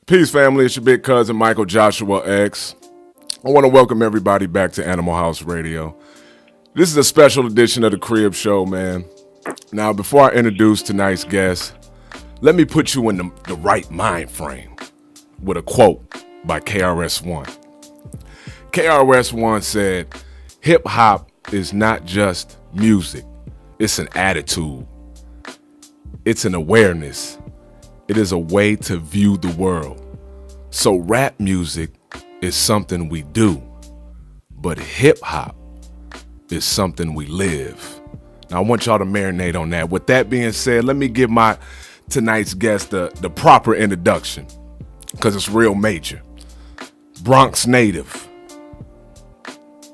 Peace, family. It's your big cousin, Michael Joshua X. I want to welcome everybody back to Animal House Radio. This is a special edition of the CRIBBS show, man. Now, before I introduce tonight's guest, let me put you in the right mind frame with a quote by KRS-One. KRS-One said, hip-hop is not just music. It's an attitude. It's an awareness. It is a way to view the world. So rap music is something we do, but hip-hop is something we live. Now, I want y'all to marinate on that. With that being said, let me give my tonight's guest the proper introduction, because it's real major. Bronx native.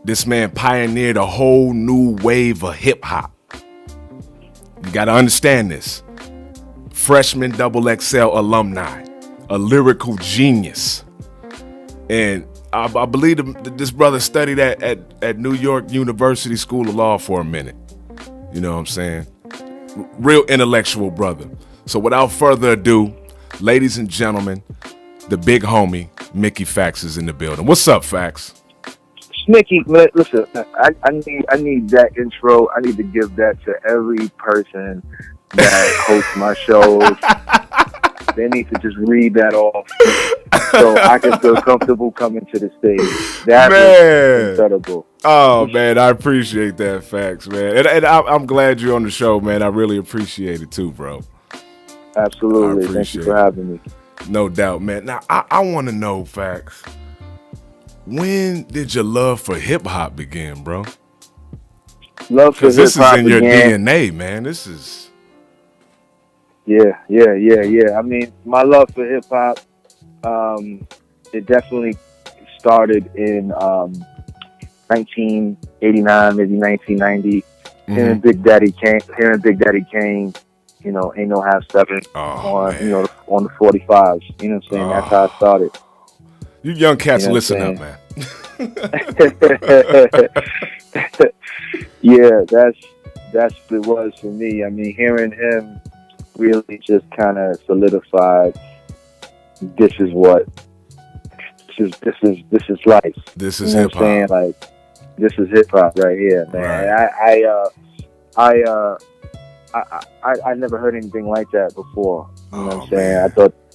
This man pioneered a whole new wave of hip-hop. You got to understand this. Freshman XXL alumni, a lyrical genius. And I believe this brother studied at New York University School of Law for a minute. You know what I'm saying? Real intellectual brother. So without further ado, ladies and gentlemen, the big homie, Mickey Factz, is in the building. What's up, Factz? Mickey, listen, I need that intro. I need to give that to every person that hosts my shows. They need to just read that off so I can feel comfortable coming to the stage. That was incredible. Oh, man, I appreciate that, Factz, man. And I'm glad you're on the show, man. I really appreciate it too, bro. Absolutely. Thank you for having me. No doubt, man. Now, I want to know, Factz, when did your love for hip-hop begin, bro? Love for hip-hop began. Because this is in your DNA, man. This is... Yeah. I mean, my love for hip hop, it definitely started in 1989, maybe 1990. Mm-hmm. Hearing Big Daddy Kane, you know, Ain't No Half Steppin' on the 45s. You know what I'm saying? That's how I started. You young cats, listen up, man. Yeah, that's what it was for me. I mean, hearing him really just kind of solidified. This is life. This is hip hop. Like, this is hip hop right here, man. Right. I never heard anything like that before. You know what I'm saying? Man.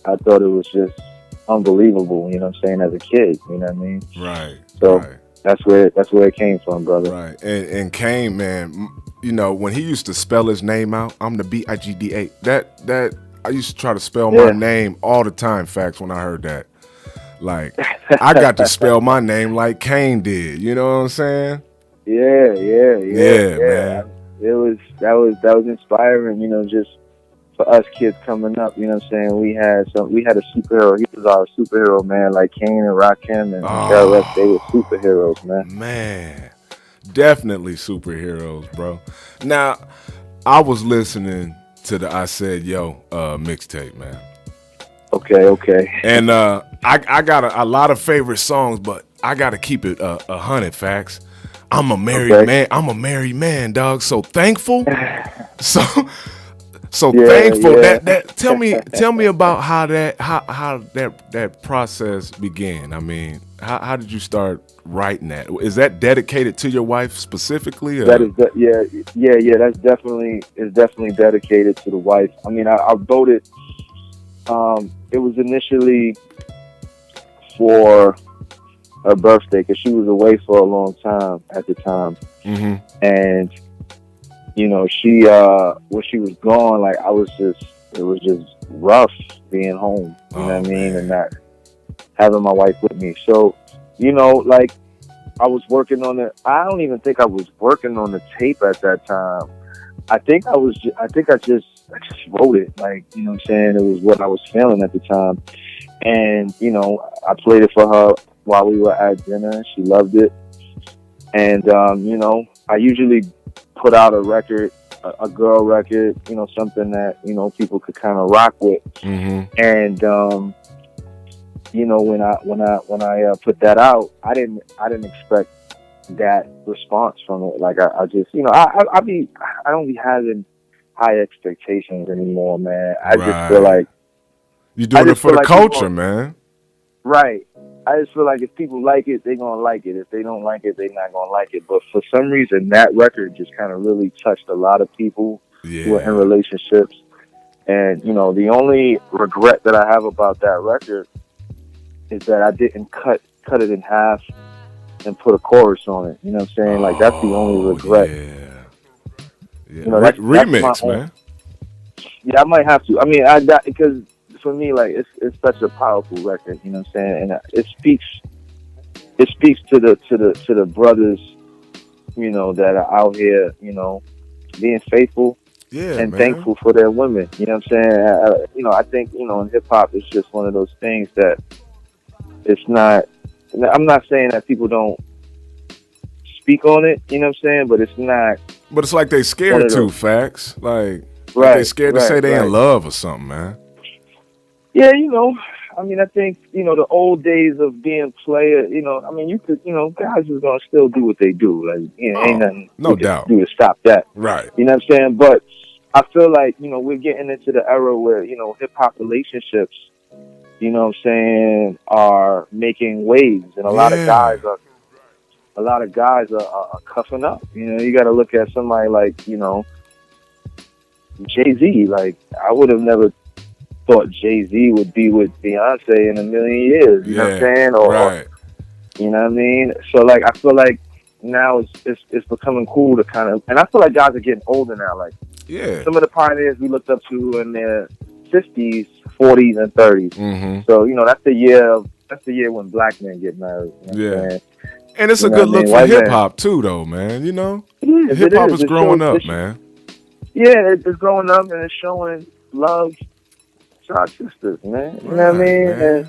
I thought it was just unbelievable. You know what I'm saying? As a kid, you know what I mean? Right. So right. that's where it came from, brother. Right. And Kane, man. You know, when he used to spell his name out, I'm the BIGDA. That I used to try to spell my name all the time, Factz, when I heard that. Like, I got to spell my name like Kane did. You know what I'm saying? Yeah, man. That was inspiring, you know, just for us kids coming up, you know what I'm saying? We had a superhero. He was our superhero, man, like Kane and Rakim and KRS, they were superheroes, man. Man. Definitely superheroes, bro. Now, I was listening to the I Said Yo mixtape, man. Okay. And I got a lot of favorite songs, but I got to keep it 100, Factz. I'm a married man. I'm a married man, dog. So thankful. So thankful. Yeah. That tell me about how that process began. I mean, how did you start writing that? Is that dedicated to your wife specifically? Or? That is that's definitely dedicated to the wife. I mean, I wrote it. It was initially for her birthday because she was away for a long time at the time, and you know, she when she was gone, like it was just rough being home. You know what I mean, and not having my wife with me. So, you know, like I was working on it. I don't even think I was working on the tape at that time. I think I just wrote it. Like, you know what I'm saying? It was what I was feeling at the time. And, you know, I played it for her while we were at dinner. She loved it. And, you know, I usually put out a record, a girl record, you know, something that, you know, people could kind of rock with. And, you know, when I put that out, I didn't expect that response from it. Like I just, you know, I don't be having high expectations anymore, man. I just feel like You're doing it for the culture, man. Right. I just feel like if people like it, they're going to like it. If they don't like it, they're not going to like it. But for some reason, that record just kind of really touched a lot of people who are in relationships. And, you know, the only regret that I have about that record is that I didn't cut it in half and put a chorus on it. You know what I'm saying? Like, that's the only regret. Yeah. You know, that's remix, man. Yeah, I might have to. I mean, because for me, like, it's such a powerful record. You know what I'm saying? And it speaks to the brothers, you know, that are out here, you know, being faithful and thankful for their women. You know what I'm saying? You know, I think, you know, in hip hop, it's just one of those things that it's not. I'm not saying that people don't speak on it. You know what I'm saying? But it's not. But it's like they scared to, Factz. Like they scared to say they in love or something, man. Yeah, you know, I mean, I think, you know, the old days of being player, you know, I mean, you could, you know, guys is going to still do what they do. Like, you know, ain't nothing no doubt do to stop that. Right. You know what I'm saying? But I feel like, you know, we're getting into the era where, you know, hip-hop relationships, you know what I'm saying, are making waves. And a lot of guys are cuffing up. You know, you got to look at somebody like, you know, Jay-Z. Like, I would have never thought Jay-Z would be with Beyonce in a million years. You know what I'm saying? Or, you know what I mean? So, like, I feel like now it's becoming cool to kind of, and I feel like guys are getting older now. Like, some of the pioneers we looked up to in their 50s, 40s, and 30s. Mm-hmm. So, you know, that's the year when black men get married. You know what I'm saying? And it's a good look for hip hop too, though, man. You know, hip hop is growing up, man. Yeah, it's growing up and it's showing love to our sisters, man. You know what I mean?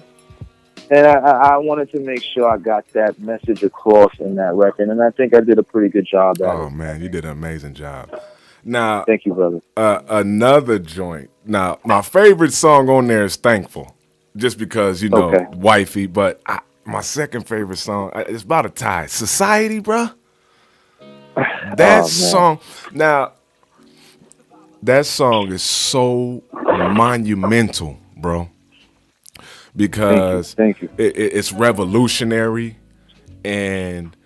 And I wanted to make sure I got that message across in that record, and I think I did a pretty good job at it. Oh man, you did an amazing job. Now, thank you, brother. Another joint. Now, my favorite song on there is "Thankful," just because, you know, wifey. But my second favorite song, it's about a tie. "Society," bruh. That song. Now, that song is so monumental, bro. Because thank you. It's revolutionary and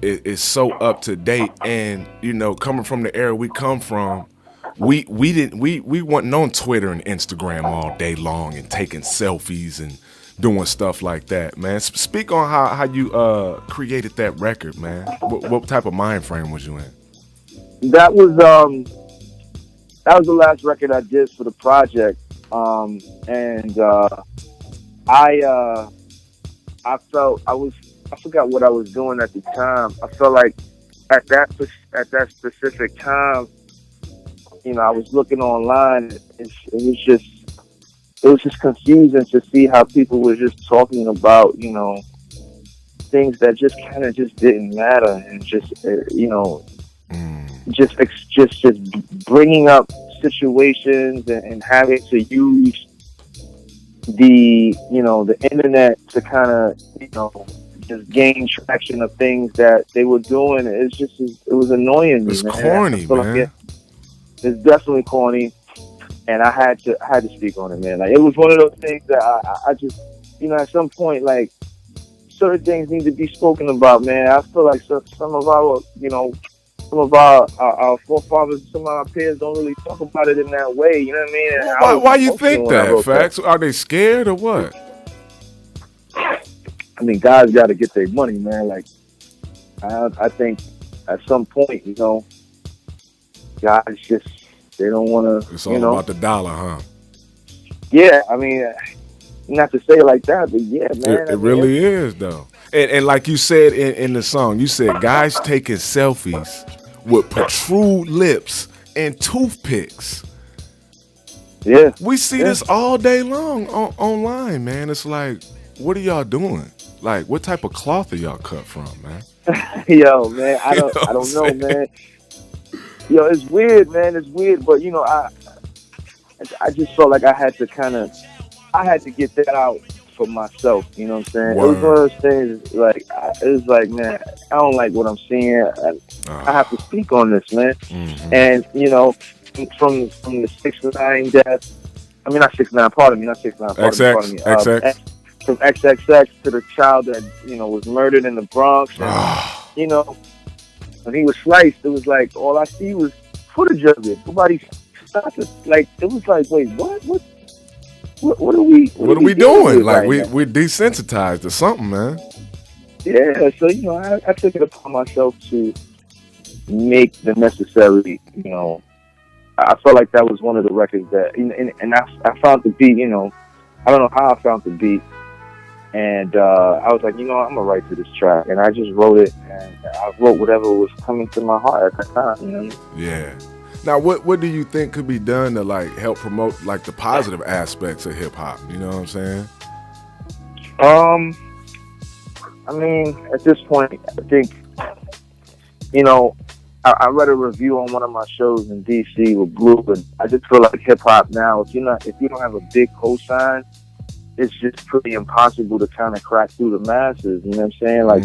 it's so up to date. And, you know, coming from the era we come from, we weren't on Twitter and Instagram all day long and taking selfies and doing stuff like that, man. Speak on how you created that record, man. What type of mind frame was you in? That was the last record I did for the project, and I felt I forgot what I was doing at the time. I felt like at that specific time, you know, I was looking online. It was just confusing to see how people were just talking about, you know, things that just kind of just didn't matter, and just you know, just bringing up situations and having to use the internet to kind of, you know, just gain traction of things that they were doing. It was annoying me. It's corny, man. Like it's definitely corny, and I had to speak on it, man. Like, it was one of those things that I just, you know, at some point, like, certain things need to be spoken about, man. I feel like some of our, you know, some of our forefathers, some of our peers don't really talk about it in that way. You know what I mean? Why you think that, Factz? Are they scared or what? I mean, guys got to get their money, man. Like, I think at some point, you know, guys just, they don't want to. It's all about the dollar, huh? Yeah, I mean, not to say it like that, but yeah, man. It really is, though. And like you said in the song, you said guys taking selfies with protrude lips and toothpicks. Yeah. We see this all day long online, man. It's like, what are y'all doing? Like, what type of cloth are y'all cut from, man? Yo, man, I don't know, man. Yo, it's weird, man. It's weird, but, you know, I just felt like I had to get that out for myself. You know what I'm saying? Word. It was one of those things, like, it was like, man, I don't like what I'm seeing. I have to speak on this, man. Mm-hmm. And, you know, from the 6ix9ine death I mean, not 6ix9ine. Pardon me, not 6ix9ine. Pardon me. XX. From XXX to the child that was murdered in the Bronx, and when he was sliced, it was like all I see was footage of it. Nobody stopped it. Like it was like, wait, what are we? What are we doing? Like we're desensitized to something, man. Yeah, so I took it upon myself to make the necessary. I felt like that was one of the records that, and I found the beat. I don't know how I found the beat. And I was like, I'm gonna write to this track, and I just wrote it, and I wrote whatever was coming to my heart at the time. Yeah. Now, what do you think could be done to like help promote like the positive aspects of hip hop? You know what I'm saying? I mean, at this point, I think, I read a review on one of my shows in DC with Blue, and I just feel like hip hop now, if you don't have a big cosign, it's just pretty impossible to kind of crack through the masses. You know what I'm saying? Like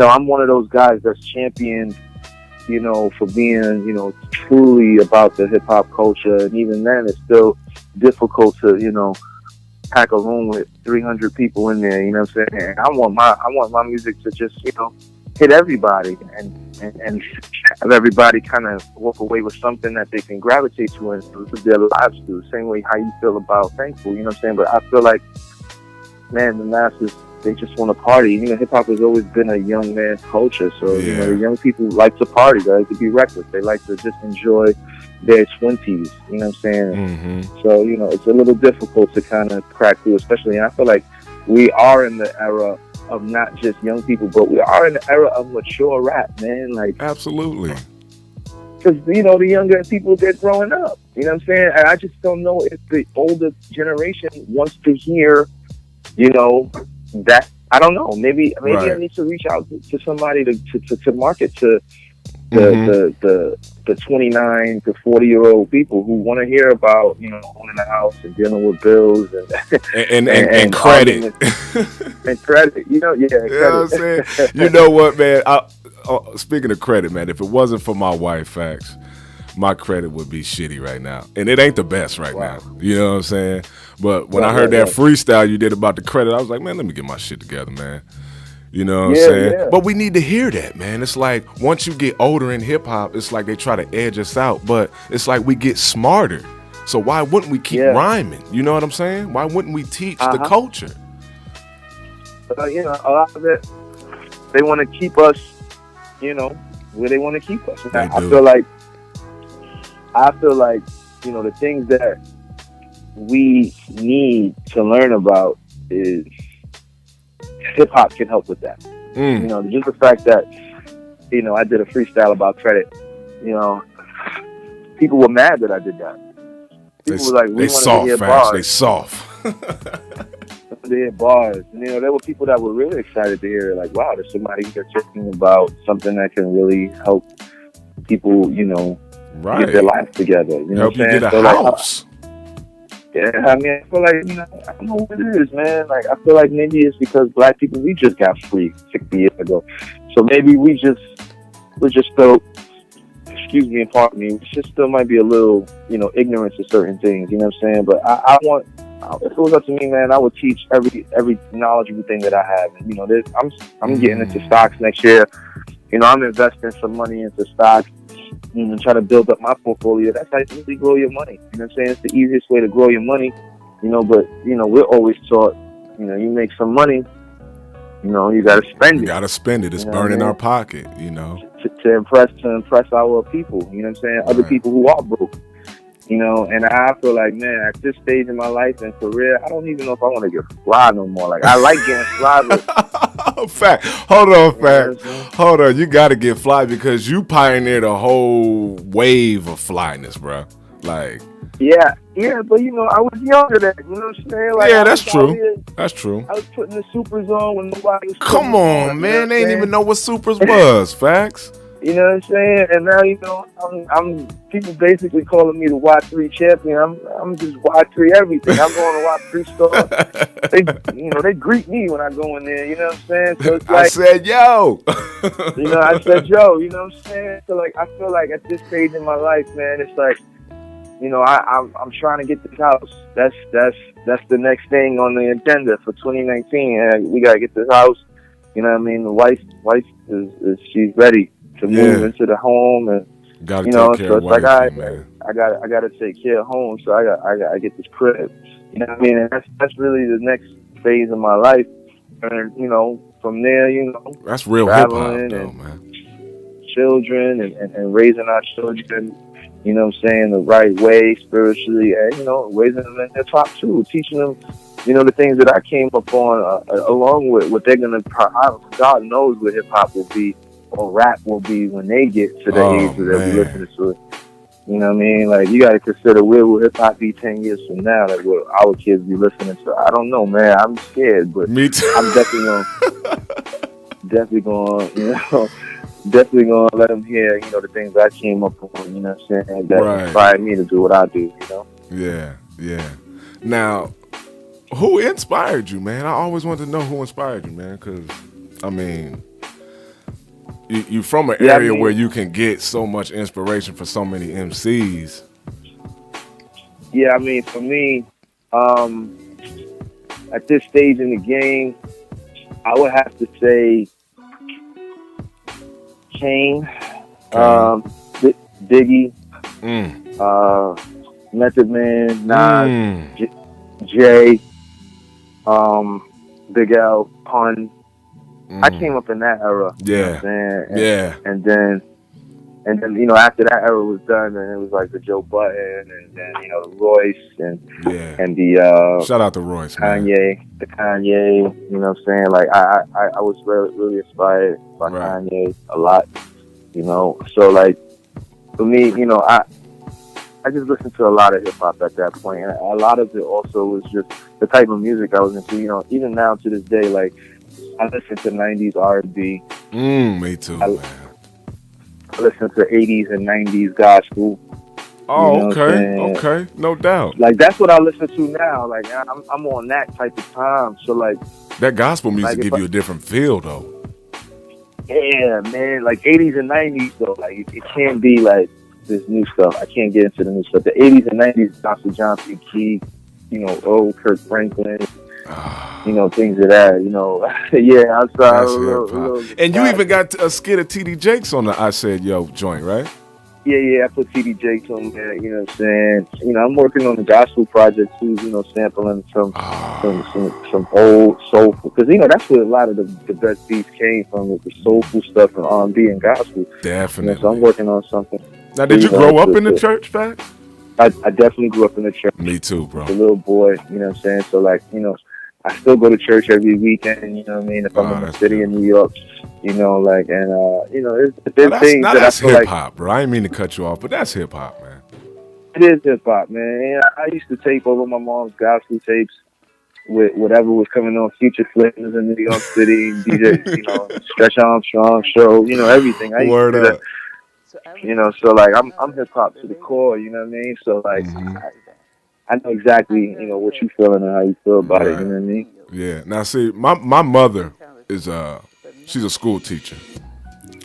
I'm one of those guys that's championed, for being, truly about the hip hop culture. And even then, it's still difficult to, pack a room with 300 people in there. You know what I'm saying? And I want my music to just, hit everybody and have everybody kind of walk away with something that they can gravitate to and live their lives through. Same way how you feel about Thankful, you know what I'm saying? But I feel like, man, the masses, they just want to party. Hip hop has always been a young man's culture. So, the young people like to party. They like to be reckless. They like to just enjoy their 20s, you know what I'm saying? Mm-hmm. So, it's a little difficult to kind of crack through, especially, and I feel like we are in the era of not just young people, but we are in the era of mature rap, man. Like, absolutely. Because, the younger people, they're growing up. You know what I'm saying? And I just don't know if the older generation wants to hear, that. I don't know. Maybe right. I need to reach out to somebody to market to the 29 to 40-year-old people who want to hear about, owning a house and dealing with bills and credit. And credit, You know what I'm saying? You know what, man? Speaking of credit, man, if it wasn't for my wife, Factz, my credit would be shitty right now. And it ain't the best right now. You know what I'm saying? But when I heard that freestyle you did about the credit, I was like, man, let me get my shit together, man. You know what I'm saying? Yeah. But we need to hear that, man. It's like once you get older in hip hop, it's like they try to edge us out, but it's like we get smarter. So why wouldn't we keep rhyming? You know what I'm saying? Why wouldn't we teach the culture? A lot of it, they want to keep us, where they want to keep us. I feel like, the things that we need to learn about is hip hop can help with that. Just the fact that, I did a freestyle about credit, people were mad that I did that. People were like, we want to hear bars. They soft. They hear bars. And, there were people that were really excited to hear, like, wow, there's somebody here talking about something that can really help people, get their life together. Help you get a house. I mean, I feel like, I don't know what it is, man. Like, I feel like maybe it's because black people, we just got free 60 years ago. So maybe we just felt, excuse me and pardon me, we just still might be a little, ignorant to certain things, you know what I'm saying? But I want, if it was up to me, man, I would teach every knowledgeable thing that I have. And, I'm getting into stocks next year. I'm investing some money into stocks. Try to build up my portfolio. That's how you really grow your money. You know what I'm saying? It's the easiest way to grow your money. But we're always taught, you make some money, you gotta spend it. You gotta spend it. It's burning our pocket, To impress our people, you know what I'm saying? Other people who are broke. And I feel like, man, at this stage in my life and career, I don't even know if I want to get fly no more. Like, I like getting fly, but... Fact. Hold on, Fact. Hold on. You got to get fly because you pioneered a whole wave of flyness, bro. Like... Yeah, but, I was younger then, you know what I'm saying? Like, yeah, that's true. That's true. I was putting the supers on when nobody was... Come on, man. They didn't even know what supers was, Factz. You know what I'm saying? And now, I'm people basically calling me the Y3 champion. I'm just Y3 everything. I'm going to Y3 store. They greet me when I go in there. You know what I'm saying? So it's like, I said, yo. I said, yo. You know what I'm saying? So like, I feel like at this stage in my life, man, it's like I'm trying to get this house. That's the next thing on the agenda for 2019. We gotta get this house. You know what I mean? The wife is she's ready to move into the home, and gotta take care of like man. I gotta take care of home. So I gotta get this crib. You know what I mean? And that's really the next phase of my life. And from there, that's real hip hop, though, man. Children and raising our children, you know what I'm saying, the right way spiritually, and raising them in hip hop too, teaching them, the things that I came up on, along with what they're gonna. God knows what hip hop will be or rap will be when they get to the age where they'll be listening to it. You know what I mean? Like, you got to consider where will hip hop be 10 years from now? Like, what our kids be listening to? I don't know, man. I'm scared, but me too. I'm definitely going to let them hear, the things I came up on. You know what I'm saying? That inspired me to do what I do. Yeah. Now, who inspired you, man? I always wanted to know who inspired you, man, because I mean, you're from an area where you can get so much inspiration for so many MCs. Yeah, I mean, for me, at this stage in the game, I would have to say Kane, Biggie, Method Man, Nas, Jay, Big L, Pun. I came up in that era. Yeah. You know what I'm saying? And then, after that era was done, and it was like the Joe Budden, and then, Royce, and the shout out to Royce, Kanye, man. the Kanye, you know what I'm saying? Like, I was really, really inspired by Kanye a lot, So, like, for me, I just listened to a lot of hip hop at that point, and a lot of it also was just the type of music I was into. Even now to this day, like, I listen to 90s R&B. Me too, man. I listen to 80s and 90s gospel. Oh, okay, no doubt. Like, that's what I listen to now. Like, I'm on that type of time. So, like, that gospel music give you a different feel, though. Yeah, man. Like, 80s and 90s, though. Like, it can't be like this new stuff. I can't get into the new stuff. The 80s and 90s, Dr. Johnson, Key, old Kirk Franklin. Things of that, yeah, I'm sorry. And you even got a skit of TD Jakes on the I Said Yo joint, right? Yeah, I put TD Jakes on there, you know what I'm saying? I'm working on the gospel project too, sampling some old soulful, because, that's where a lot of the best beats came from, with the soulful stuff and R&B and gospel. Definitely. So I'm working on something. Now, did you grow up in the church, Factz? I definitely grew up in the church. Me too, bro. As a little boy, you know what I'm saying? So, like, I still go to church every weekend, you know what I mean? If I'm in the city in New York, there's things that that's I feel hip hop, bro. I didn't mean to cut you off, but that's hip hop, man. It is hip hop, man. I used to tape over my mom's gospel tapes with whatever was coming on, Future Flims in New York City, DJ, Stretch Armstrong show, everything. I used Word to do up. that. So like I'm hip hop to the core, you know what I mean? So like I know exactly, what you feeling and how you feel about it, you know what I mean? Yeah. Now see, my mother is she's a school teacher.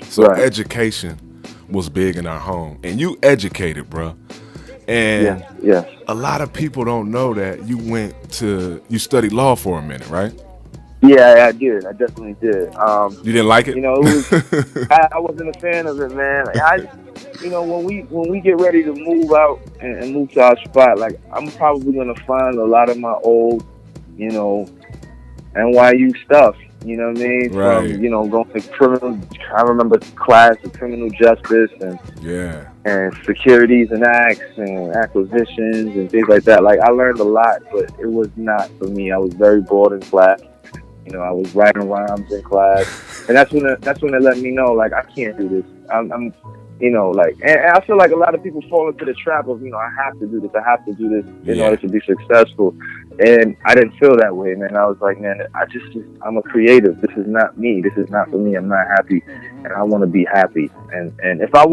So education was big in our home. And you educated, bro. And a lot of people don't know that you studied law for a minute, right? Yeah, I did. I definitely did. You didn't like it? It was, I wasn't a fan of it, man. When we get ready to move out and move to our spot, like, I'm probably gonna find a lot of my old, NYU stuff. You know what I mean? Right. From, going to criminal. I remember class of criminal justice and securities and acts and acquisitions and things like that. Like, I learned a lot, but it was not for me. I was very bored in class. I was writing rhymes in class, and that's when it let me know, like, I can't do this. I'm and I feel like a lot of people fall into the trap of, I have to do this. I have to do this in order to be successful. And I didn't feel that way, man. I was like, man, I'm a creative. This is not me. This is not for me. I'm not happy, and I want to be happy. And if I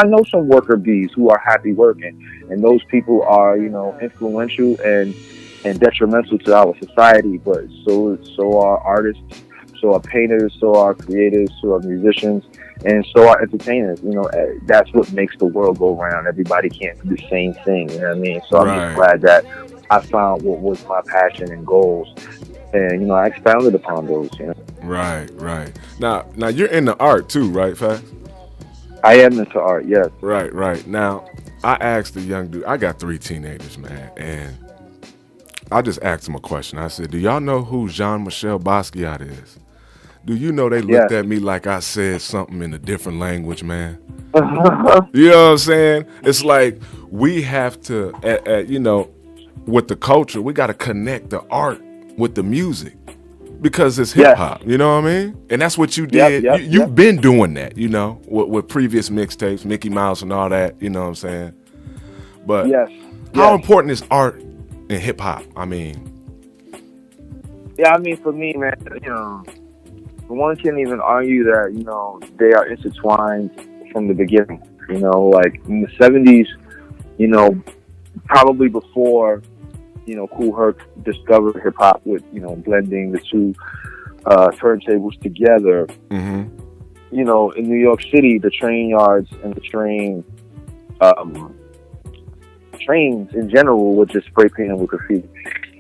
know some worker bees who are happy working, and those people are, influential and detrimental to our society, but so are artists, so are painters, so are creators, so are musicians, and so are entertainers. That's what makes the world go round. Everybody can't do the same thing. You know what I mean? So I'm just glad that I found what was my passion and goals, and I expounded upon those. Right. Now you're into art too, right, Factz? I am into art. Yes. Right. Now I asked the young dude. I got 3 teenagers, man, and I just asked him a question. I said, "Do y'all know who Jean-Michel Basquiat is?" Do you know they looked at me like I said something in a different language, man? You know what I'm saying? It's like we have to, with the culture, we got to connect the art with the music because it's hip hop. You know what I mean? And that's what you did. You've been doing that, with previous mixtapes, Mickey Mouse and all that. You know what I'm saying? But how important is art in hip hop? I mean, for me, man, one can't even argue that, they are intertwined from the beginning. Like in the 70s, probably before, Kool Herc discovered hip hop with, blending the two turntables together. Mm-hmm. In New York City, the train yards and the trains in general were just spray painted with graffiti.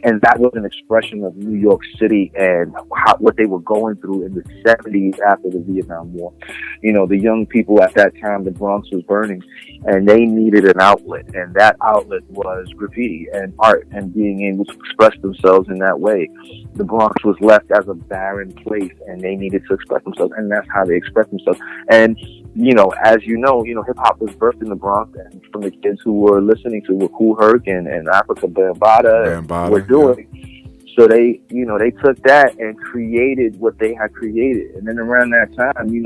And that was an expression of New York City and what they were going through in the 70s after the Vietnam War. The young people at that time, the Bronx was burning, and they needed an outlet. And that outlet was graffiti and art and being able to express themselves in that way. The Bronx was left as a barren place, and they needed to express themselves, and that's how they expressed themselves. And as hip hop was birthed in the Bronx, and from the kids who were listening to what Kool Herc and Africa Bambaataa were doing. So they took that and created what they had created. And then around that time, in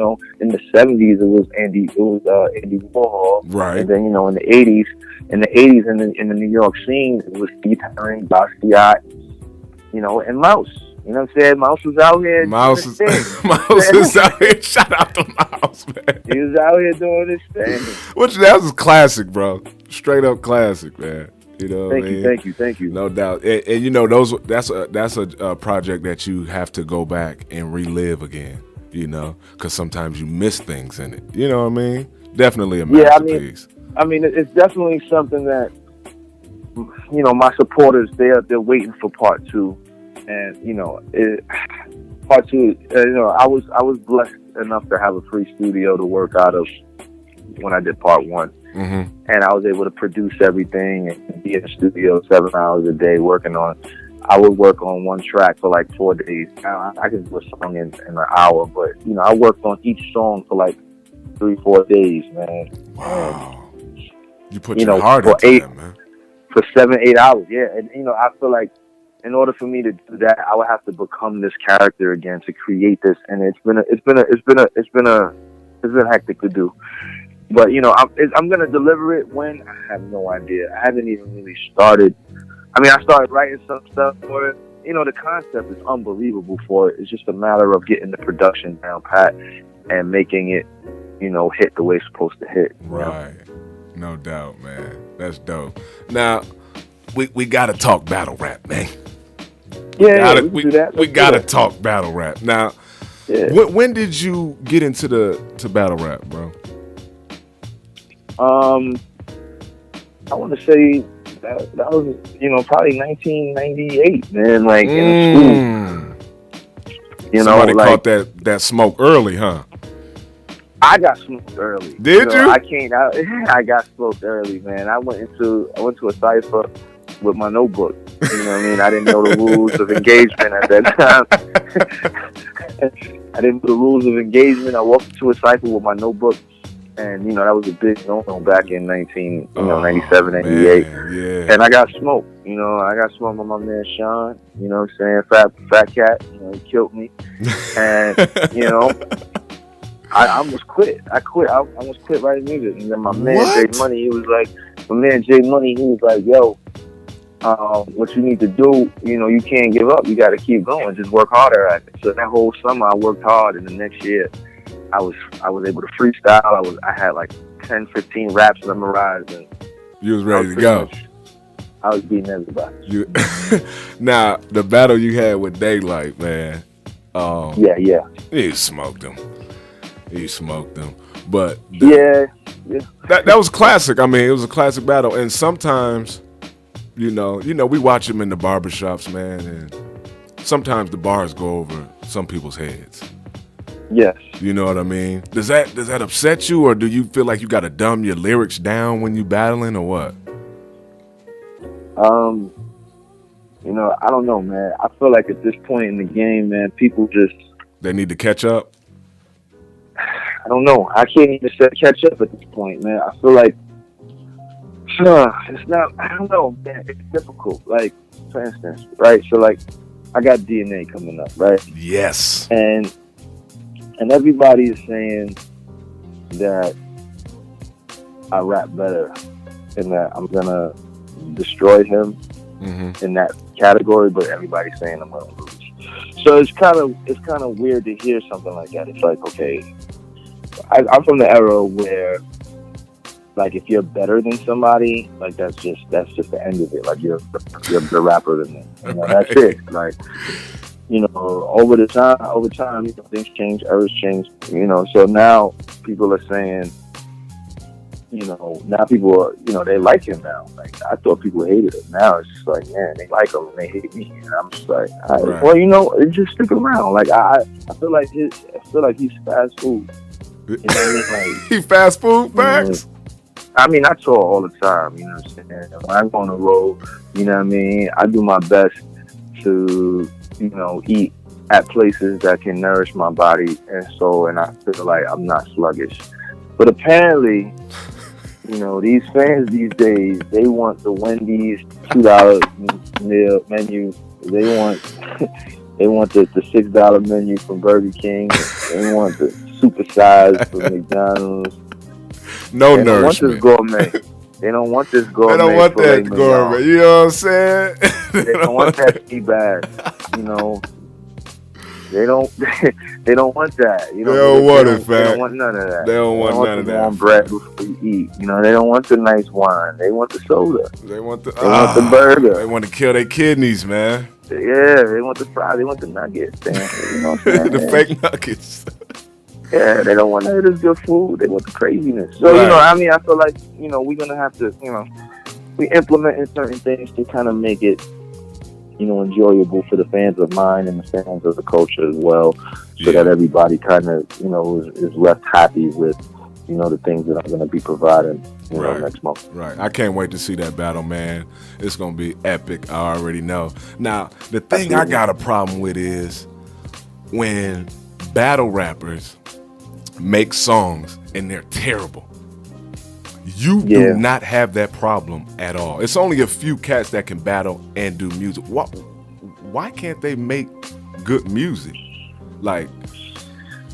the 70s, it was Andy Warhol. Right. And then, in the 80s, in the New York scene, it was Steve Herring, Basquiat, and Mouse. You know what I'm saying? Mouse was out here. Mouse is out here. Shout out to Mouse, man. He was out here doing his thing. That was classic, bro. Straight up classic, man. You know what I mean? Thank you. No doubt. And that's a project that you have to go back and relive again, because sometimes you miss things in it. You know what I mean? Definitely a masterpiece. It's definitely something that, my supporters, they're waiting for part 2. And, part 2, I was blessed enough to have a free studio to work out of when I did part 1. Mm-hmm. And I was able to produce everything and be in the studio 7 hours a day working on. I would work on one track for like 4 days. Now, I could do a song in an hour, but I worked on each song for like 3-4 days, man. Wow, you put your heart into that, man. For 7-8 hours, yeah. And I feel like in order for me to do that, I would have to become this character again to create this, and it's been hectic to do. But I'm gonna deliver it when I have no idea. I haven't even really started. I started writing some stuff for it. The concept is unbelievable for it. It's just a matter of getting the production down pat and making it, hit the way it's supposed to hit. Right. No doubt, man. That's dope. Now, we gotta talk battle rap, man. We gotta talk battle rap. Now, when did you get into to battle rap, bro? I want to say that was, probably 1998, man. Like in school. Somebody caught that smoke early, huh? I got smoked early. Did you? I got smoked early, man. I went to a cipher with my notebook. You know what I mean? I didn't know the rules of engagement at that time. I didn't know the rules of engagement. I walked into a cipher with my notebook. And, that was a big no-no back in 97, 98. Yeah. And I got smoked. I got smoked by my man Sean. You know what I'm saying? Fat Cat. He killed me. And, I almost quit. I almost quit writing music. And then my man Jay Money, he was like, yo, what you need to do, you can't give up. You got to keep going. Just work harder at it. So that whole summer I worked hard, and the next year I was able to freestyle. I had like 10, 15 raps memorized, and you was ready to go. I was beating everybody. Now, the battle you had with Daylight, man. Yeah. He smoked him. But Yeah. that was classic. I mean, it was a classic battle. And sometimes, we watch him in the barbershops, man, and sometimes the bars go over some people's heads. Yes. You know what I mean? Does that upset you, or do you feel like you got to dumb your lyrics down when you battling, or what? I don't know, man. I feel like at this point in the game, man, people they need to catch up. I don't know. I can't even say catch up at this point, man. I feel like it's not. I don't know, man. It's difficult. Like, for instance, right? So, like, I got DNA coming up, right? Yes. And everybody is saying that I rap better and that I'm gonna destroy him in that category, but everybody's saying I'm gonna lose. So it's kind of weird to hear something like that. It's like, okay, I'm from the era where, like, if you're better than somebody, like, that's just the end of it. Like, you're the rapper than them. That's it. Like, over time, things change, eras change. So now people are saying, now people are, they like him now. Like, I thought people hated him. Now it's just like, man, they like him and they hate me. And I'm just like, all right. Well, just stick around. Like, I feel like he's fast food. You know what I mean? Like, he fast food, Factz? I mean, I tour all the time. You know what I'm saying? When I go on the road, you know what I mean? I do my best to, eat at places that can nourish my body and soul, and I feel like I'm not sluggish. But apparently, these fans these days, they want the Wendy's $2 meal menu. They want the $6 menu from Burger King. They want the supersize from McDonald's. No they nourishment. They don't want this gourmet. They don't want that gourmet. You know what I'm saying? They don't want that tea bag. They don't want that. They don't want it, fam. They don't want none of that. They don't want none of that. They want bread before you eat. They don't want the nice wine. They want the soda. They want the burger. They want to kill their kidneys, man. Yeah, they want the fries. They want the nuggets. The fake nuggets. Yeah, they don't want none of this good food. They want the craziness. So, right. I feel like, we're going to have to, we implement in certain things to kind of make it, enjoyable for the fans of mine and the fans of the culture as well, so that everybody kind of, is left happy with, the things that I'm going to be providing, next month. Right. I can't wait to see that battle, man. It's going to be epic. I already know. Now, the thing I got a problem with is when battle rappers make songs and they're terrible. You do not have that problem at all. It's only a few cats that can battle and do music. Why can't they make good music? Like,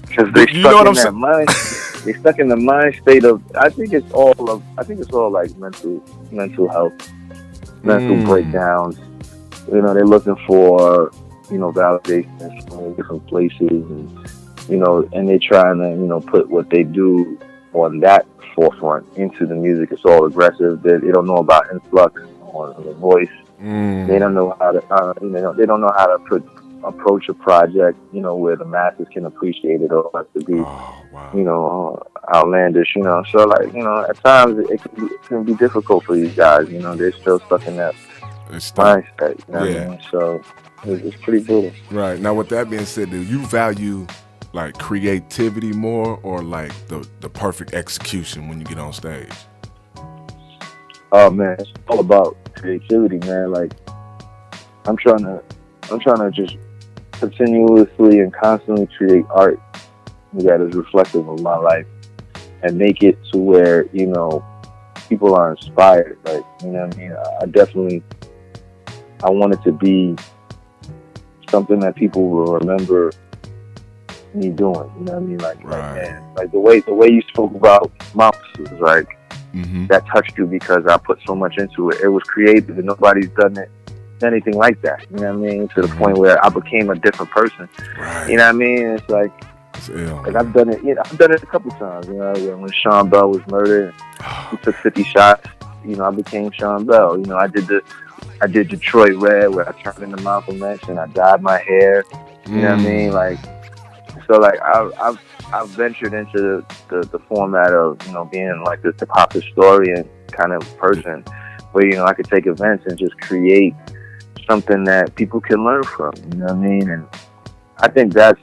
because they stuck in that mind. They stuck in the mind state of. I think it's all like mental health, mental breakdowns. They're looking for validation from different places, and they're trying to put what they do on that forefront into the music. It's all aggressive. They don't know about influx on the voice. They don't know how to they don't know how to approach a project where the masses can appreciate it, or have to be outlandish. So like at times it can be difficult for these guys. They're still stuck in that mindset. What I mean? So it's pretty brutal. Right. Now, with that being said, do you value like creativity more, or like the perfect execution when you get on stage? Oh man, it's all about creativity, man. Like I'm trying to just continuously and constantly create art that is reflective of my life and make it to where people are inspired. Like, what I mean? I want it to be something that people will remember me doing. You know what I mean? Like, man, like the way you spoke about Mouse was like that touched you because I put so much into it. It was creative and nobody's done anything like that. You know what I mean? To the point where I became a different person. Right. You know what I mean? It's like I've done it. I've done it a couple times. When Sean Bell was murdered, he took 50 shots. I became Sean Bell. I did Detroit Red, where I turned into Malcolm X and I dyed my hair. You know what I mean? Like, so like I've ventured into the format of, you know, being like this hip hop historian kind of person, where, you know, I could take events and just create something that people can learn from. You know what I mean? And I think that's,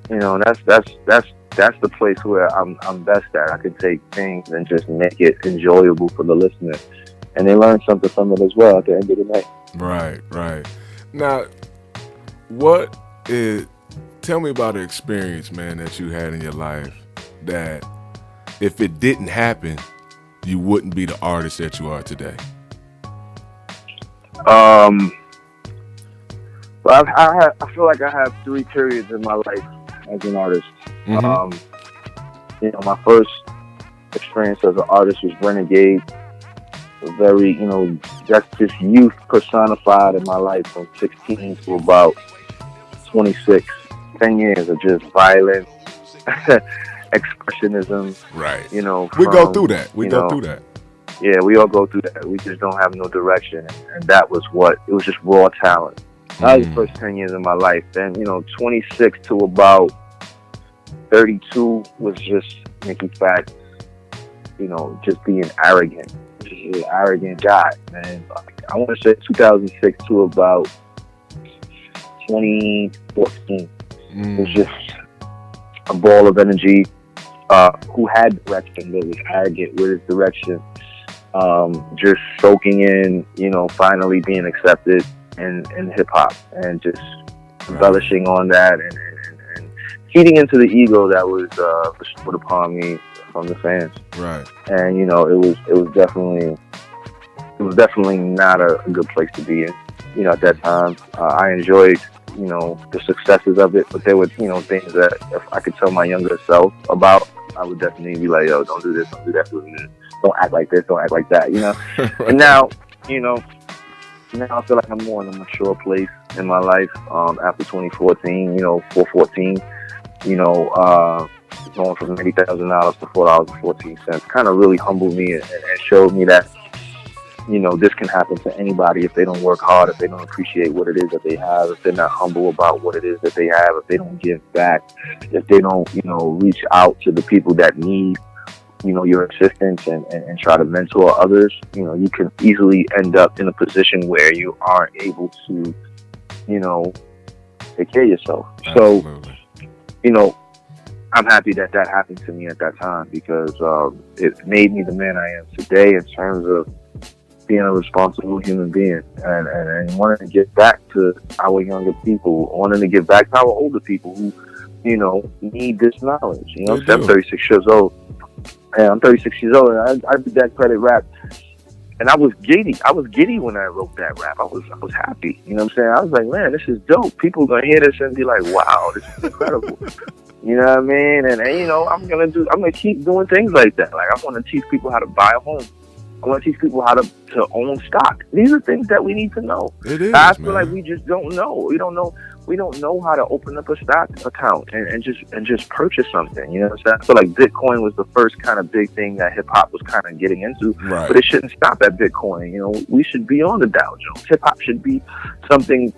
you know, that's the place where I'm best at. I could take things and just make it enjoyable for the listener, and they learn something from it as well at the end of the night. Right. Now, tell me about the experience, man, that you had in your life that if it didn't happen, you wouldn't be the artist that you are today. Well, I feel like I have 3 periods in my life as an artist. You know, my first experience as an artist was Renegade. Very, you know, that's just youth personified in my life from 16 to about 26. 10 years of just violence, expressionism. Right. You know, we go through that. We go through that. Yeah, we all go through that. We just don't have no direction. And that was it was just raw talent. That was the first 10 years of my life. Then, you know, 26 to about 32 was just Mickey Factz, you know, just being arrogant. Just an arrogant guy, man. I want to say 2006 to about 2014. It was just a ball of energy, who had direction, but was arrogant with his direction. Just soaking in, you know, finally being accepted in hip hop, and just embellishing on that, and feeding into the ego that was put upon me from the fans. Right. And, you know, it was definitely not a good place to be in. You know, at that time, I enjoyed, you know, the successes of it, but there were, you know, things that if I could tell my younger self about, I would definitely be like, yo, don't do this, don't do that, don't act like this, don't act like that, you know. Right. And now, you know, I feel like I'm more in a mature place in my life, after 2014, you know, 414, you know, going from $80,000 to $4.14 kind of really humbled me and showed me that, you know, this can happen to anybody if they don't work hard, if they don't appreciate what it is that they have, if they're not humble about what it is that they have, if they don't give back, if they don't, you know, reach out to the people that need, you know, your assistance and try to mentor others. You know, you can easily end up in a position where you aren't able to, you know, take care of yourself. Absolutely. So, you know, I'm happy that happened to me at that time, because it made me the man I am today in terms of being a responsible human being, and wanting to give back to our younger people, wanting to give back to our older people who, you know, need this knowledge. You know, I'm 36 years old. And I'm 36 years old, and I did that credit rap, and I was giddy. I was giddy when I wrote that rap. I was happy. You know what I'm saying? I was like, man, this is dope. People are gonna hear this and be like, wow, this is incredible. You know what I mean? And you know, I'm gonna keep doing things like that. Like, I want to teach people how to buy a home. I want to teach people how to own stock. These are things that we need to know. It is, I feel like we just don't know. We don't know how to open up a stock account and just purchase something. You know what I'm saying? I feel like Bitcoin was the first kind of big thing that hip hop was kind of getting into. Right. But it shouldn't stop at Bitcoin. You know, we should be on the Dow Jones. Hip hop should be something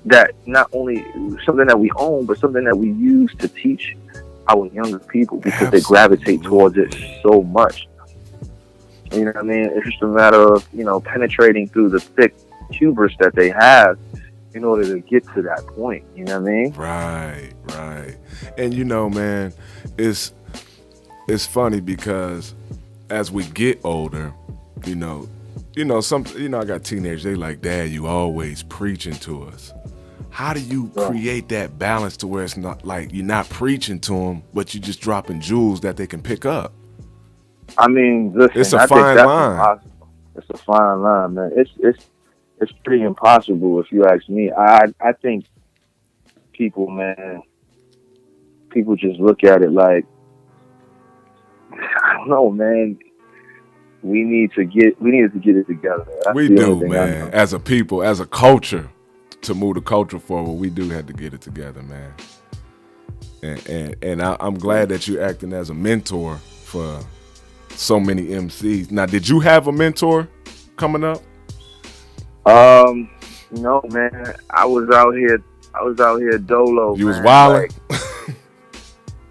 that not only something that we own, but something that we use to teach our younger people, because they gravitate towards it so much. You know what I mean? It's just a matter of, you know, penetrating through the thick hubris that they have in order to get to that point. You know what I mean? Right. And, you know, man, it's funny because as we get older, I got teenagers, they like, Dad, you always preaching to us. How do you create that balance to where it's not like you're not preaching to them, but you're just dropping jewels that they can pick up? I mean, listen, it's a fine line. Impossible. It's a fine line, man. It's pretty impossible if you ask me. I think people just look at it like, I don't know, man. We needed to get it together. That's we do, man. As a people, as a culture, to move the culture forward, we do have to get it together, man. And I'm glad that you're acting as a mentor for so many MCs. Now, did you have a mentor coming up? No, man. I was out here I was out here dolo. You man. was wilding. Like,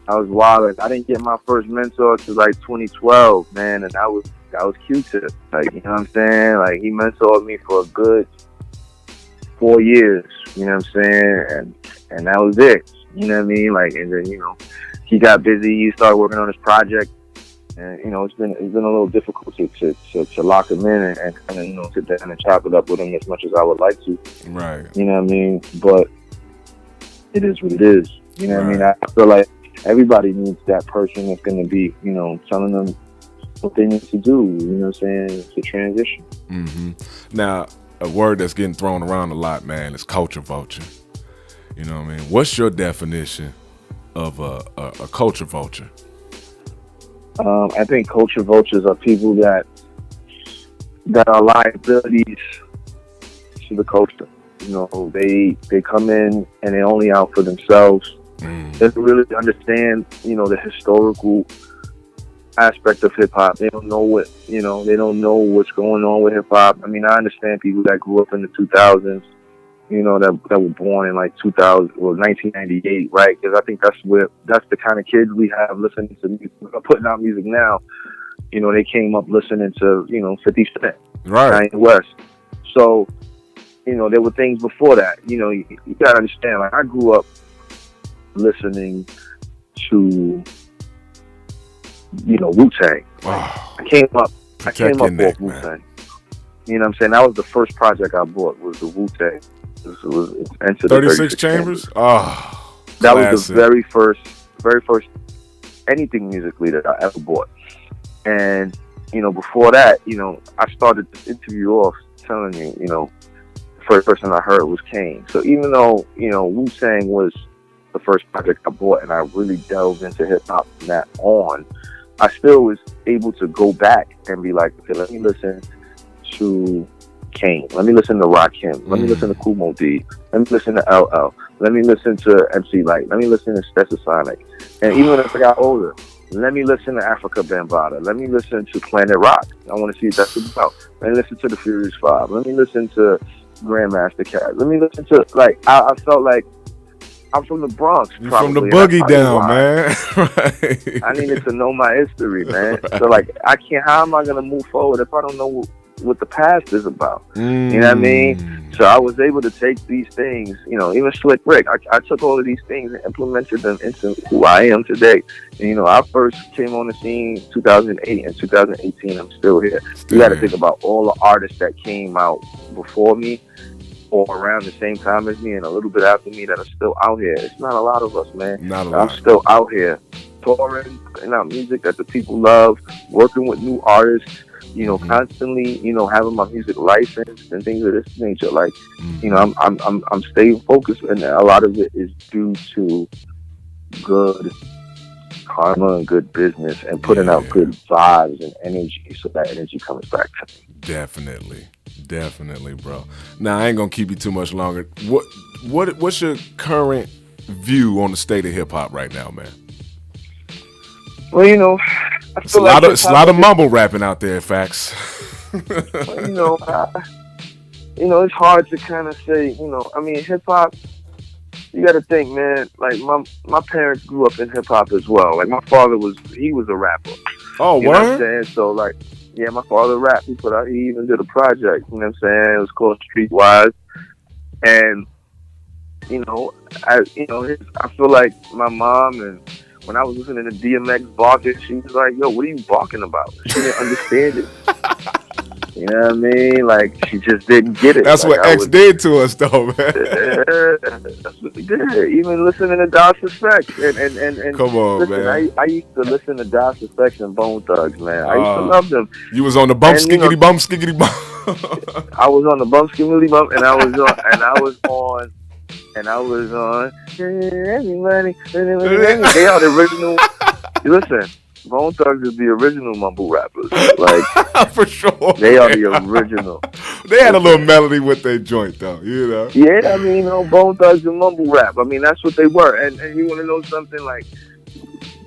I was wilding. I didn't get my first mentor till like 2012, man, and that was Q-Tip. Like, you know what I'm saying? Like, he mentored me for a good 4 years. You know what I'm saying? And that was it. You know what I mean? Like, and then, you know, he got busy. He started working on his project, and you know, it's been a little difficult to lock him in and kind of, you know, sit down and chop it up with him as much as I would like to. Right. You know what I mean? But it is what it is. You know what I mean? Right. I feel like everybody needs that person that's going to be, you know, telling them what they need to do. You know what I'm saying? To transition. Mm-hmm. Now, a word that's getting thrown around a lot, man, is culture vulture. You know what I mean? What's your definition of a culture vulture? I think culture vultures are people that are liabilities to the culture. You know, they come in and they only out for themselves. They don't really understand, you know, the historical aspect of hip hop. They don't know what, you know, they don't know what's going on with hip hop. I mean, I understand people that grew up in the 2000s, you know, that were born in like 1998, right? Because I think that's the kind of kids we have listening to music, putting out music now. You know, they came up listening to, you know, 50 Cent, right, Kanye West. So, you know, there were things before that. You know, you gotta understand. Like, I grew up listening to, you know, Wu-Tang. Oh, I came up with neck, Wu-Tang. You know what I'm saying? That was the first project I bought, was the Wu-Tang. It was Enter the 36 Chambers? Oh, that classic. was the very first anything musically that I ever bought. And, you know, before that, you know, I started this interview off telling you, you know, the first person I heard was Kane. So even though, you know, Wu-Tang was the first project I bought and I really delved into hip-hop from that on, I still was able to go back and be like, okay, let me listen to Kane. Let me listen to Rakim. Let me listen to Kumo D. Let me listen to LL. Let me listen to MC Light. Let me listen to Stetsasonic. And even as I got older, let me listen to Africa Bambaataa. Let me listen to Planet Rock. I want to see what that's about. Let me listen to the Furious Five. Let me listen to Grandmaster Caz. Let me listen to, like, I felt like I'm from the Bronx. You're from the boogie down, man. Right. I needed to know my history, man. Right. So, like, how am I going to move forward if I don't know what the past is about? You know what I mean? So I was able to take these things, you know, even Slick Rick, I took all of these things and implemented them into who I am today. And, you know, I first came on the scene 2008 and 2018. I'm still here. You got to think about all the artists that came out before me or around the same time as me and a little bit after me that are still out here. It's not a lot of us, man. Not a lot. I'm still out here touring, putting out music that the people love, working with new artists, you know, constantly, you know, having my music licensed and things of this nature. Like, you know, I'm staying focused, and a lot of it is due to good karma and good business and putting out good vibes and energy, so that energy comes back to me. Definitely, bro. Now, I ain't gonna keep you too much longer. What's your current view on the state of hip hop right now, man? Well, you know, it's a lot of mumble rapping out there, Factz. You know, it's hard to kind of say. You know, I mean, hip hop. You got to think, man. Like, my parents grew up in hip hop as well. Like, my father was a rapper. Oh, you know what I'm saying? So, like, yeah, my father rapped. He even did a project. You know what I'm saying? It was called Streetwise. And you know, I feel like my mom, and when I was listening to DMX barking, she was like, "Yo, what are you barking about?" She didn't understand it. You know what I mean? Like, she just didn't get it. That's like, what X did to us, though, man. That's what he did. Even listening to Das Effect and come on, listen, man. I used to listen to Das Effect and Bone Thugs, man. I used to love them. You was on the bump, skiggity bump, skiggity bump. I was on the bump, skiggity bump, and I was on. Everybody, they are the original. Listen. Bone Thugs is the original mumble rappers. Like, for sure. They are the original. They had a little melody with their joint, though, you know? Yeah, I mean, you know, Bone Thugs and mumble rap. I mean, that's what they were. And you want to know something? Like,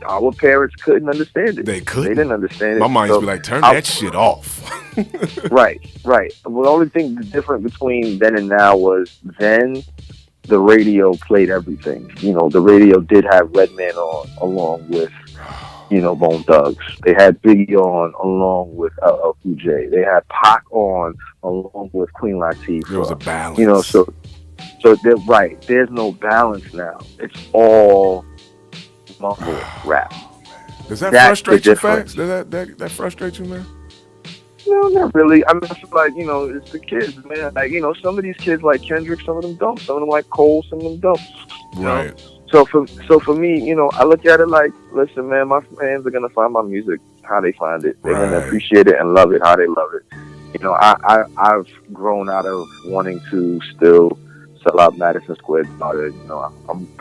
our parents couldn't understand it. They couldn't. They didn't understand it. My mind used to be like, turn that shit off. Right. Well, the only thing different between then and now was then the radio played everything. You know, the radio did have Redman on along with, you know, Bone Thugs. They had Biggie on along with LL Cool J. They had Pac on along with Queen Latifah. There was a balance. You know, so they're right. There's no balance now. It's all mumble rap. Does that frustrate you, Factz? Does that frustrate you, man? No, not really. I mean, I feel like, you know, it's the kids, man. Like, you know, some of these kids like Kendrick, some of them don't. Some of them like Cole, some of them don't. Right. Know? So for me, you know, I look at it like, listen, man, my fans are gonna find my music how they find it. They're gonna appreciate it and love it how they love it. You know, I've grown out of wanting to still sell out Madison Square Garden. You know,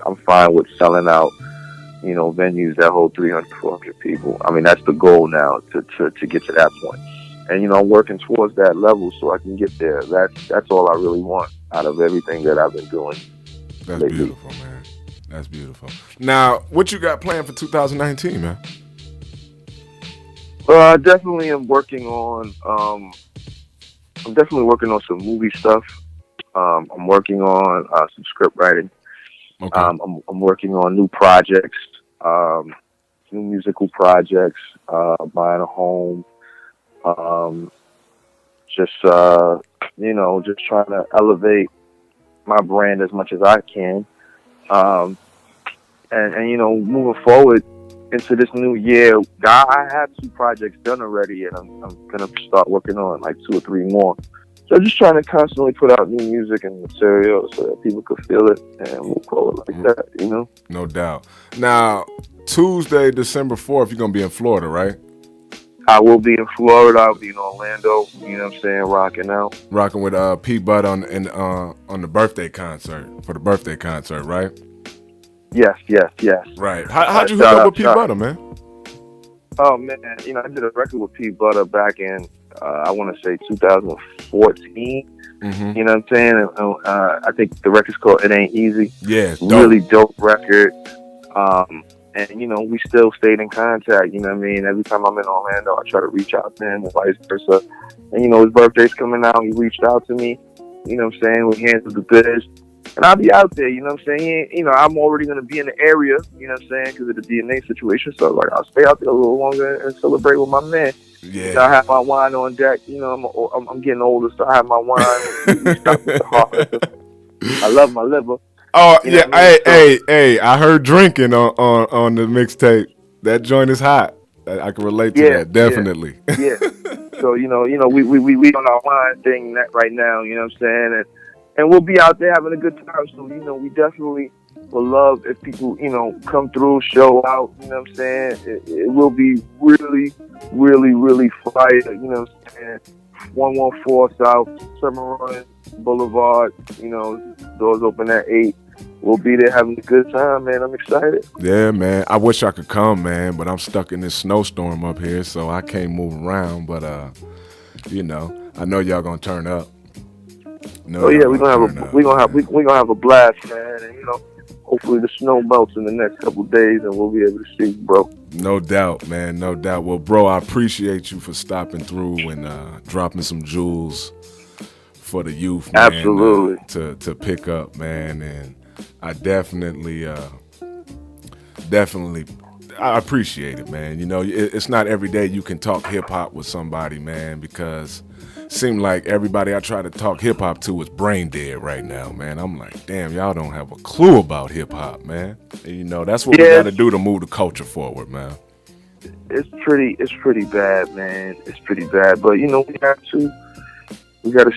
I'm fine with selling out, you know, venues that hold 300, 400 people. I mean, that's the goal now to get to that point. And, you know, I'm working towards that level so I can get there. That's all I really want out of everything that I've been doing. That's lately. Beautiful, man. That's beautiful. Now, what you got planned for 2019, man? I definitely am working on. I'm definitely working on some movie stuff. I'm working on some script writing. Okay. I'm working on new projects, new musical projects, buying a home. Just you know, just trying to elevate my brand as much as I can. And you know, moving forward into this new year, I have 2 projects done already, and I'm gonna start working on like 2 or 3 more. So just trying to constantly put out new music and material so that people could feel it and move forward like that, you know? No doubt. Now, Tuesday, December 4th, you're gonna be in Florida, right? I will be in Florida. I'll be in Orlando. You know what I'm saying? Rocking out. Rocking with P. Butt on the birthday concert, for the birthday concert, right? Yes. Right. How'd you hook up with P. Butter, man? Oh, man. You know, I did a record with P. Butter back in, I want to say 2014. Mm-hmm. You know what I'm saying? I think the record's called It Ain't Easy. Yeah, really dope record. And, you know, we still stayed in contact, you know what I mean? Every time I'm in Orlando, I try to reach out to him and vice versa. And, you know, his birthday's coming out. He reached out to me, you know what I'm saying? We handled the biz. And I'll be out there, you know what I'm saying? You know, I'm already going to be in the area, you know what I'm saying, because of the DNA situation. So, like, I'll stay out there a little longer and celebrate with my man. Yeah. You know, I have my wine on deck. You know, I'm getting older, so I have my wine. Stop with the heart. I love my liver. Oh, you know yeah. I mean? Hey, I heard drinking on the mixtape. That joint is hot. I can relate to that, definitely. Yeah. So, you know, we on our wine thing right now, you know what I'm saying? And we'll be out there having a good time. So, you know, we definitely will love if people, you know, come through, show out, you know what I'm saying? It will be really, really, really fire, you know what I'm saying? 114 South, Summer Boulevard, you know, doors open at 8. We'll be there having a good time, man. I'm excited. Yeah, man. I wish I could come, man, but I'm stuck in this snowstorm up here, so I can't move around. But, you know, I know y'all gonna turn up. We're gonna have a blast, man. And you know, hopefully the snow melts in the next couple of days, and we'll be able to see, bro. No doubt, man. No doubt. Well, bro, I appreciate you for stopping through and dropping some jewels for the youth, man. Absolutely. To pick up, man, and I definitely I appreciate it, man. You know, it's not every day you can talk hip hop with somebody, man, because it seems like everybody I try to talk hip hop to is brain dead right now, man. I'm like, damn, y'all don't have a clue about hip hop, man. And, you know, that's what we got to do to move the culture forward, man. It's pretty bad, man. It's pretty bad, but you know, we got to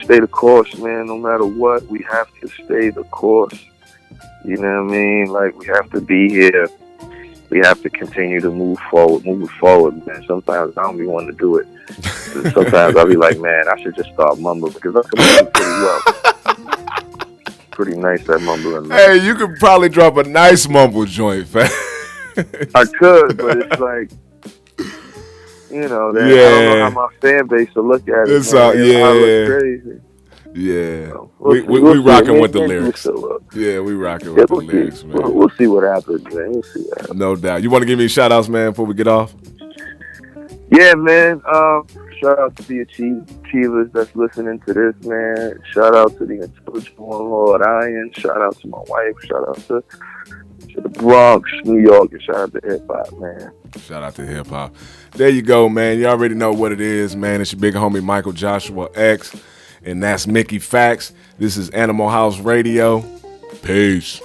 stay the course, man. No matter what, we have to stay the course. You know what I mean? Like, we have to be here. We have to continue to move forward, man. Sometimes I don't be wanting to do it. Sometimes I'll be like, man, I should just start mumbling because I can mumble pretty well. Pretty nice at mumbling, man. Hey, you could probably drop a nice mumble joint, fam. I could, but it's like, you know, I don't know how my fan base will look at it. It's all, look crazy. Yeah, so we rocking with the lyrics. Yeah, we rocking with the lyrics, man. We'll see what happens, man. We'll see what happens. No doubt. You want to give me shout outs, man, before we get off? Yeah, man. Shout out to the achievers that's listening to this, man. Shout out to the intellectual one, Lord Iron. Shout out to my wife. Shout out to the Bronx, New York, and shout out to hip-hop, man. Shout out to hip-hop. There you go, man. You already know what it is, man. It's your big homie Michael Joshua X, and that's Mickey Factz. This is Animal House Radio. Peace.